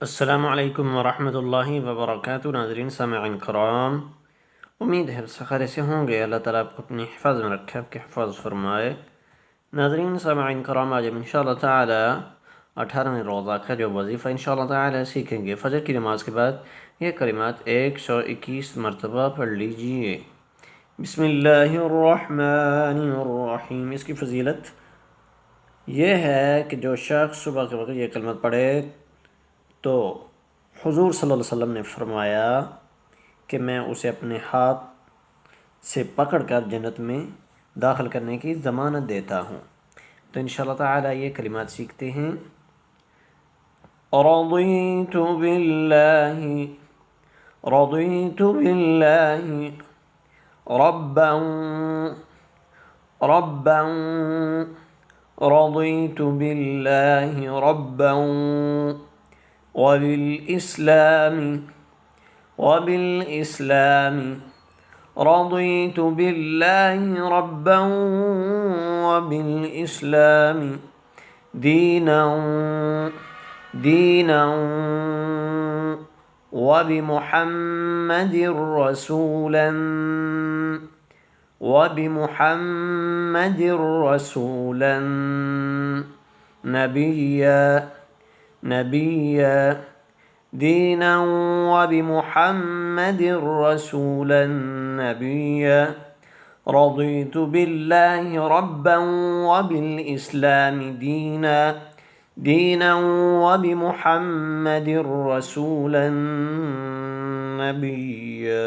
السلام علیکم ورحمۃ اللہ وبرکاتہ۔ ناظرین سامعین کرام، امید ہے خیر سے ہوں گے۔ اللہ تعالیٰ آپ کو اپنی حفاظت میں رکھے، آپ کی حفاظت فرمائے۔ ناظرین سامعین کرام، آج ہم انشاءاللہ تعالی 18ویں روزہ کا جو وظیفہ انشاءاللہ تعالی سیکھیں گے۔ فجر کی نماز کے بعد یہ کلمات 121 مرتبہ پڑھ لیجئے۔ بسم اللہ الرحمن الرحیم۔ اس کی فضیلت یہ ہے کہ جو شخص صبح کے وقت یہ کلمات پڑھے تو حضور صلی اللہ علیہ وسلم نے فرمایا کہ میں اسے اپنے ہاتھ سے پکڑ کر جنت میں داخل کرنے کی ضمانت دیتا ہوں۔ تو انشاءاللہ تعالی یہ کلمات سیکھتے ہیں۔ رضیت باللہ رضیت باللہ ربا ربا رضیت باللہ ربا وبالإسلام رضيت بالله ربا وبالإسلام دينا وبمحمد رسولا نبيا دينا وبمحمد رسولا نبيا رضيت بالله ربا وبالإسلام دينا وبمحمد رسولا نبيا۔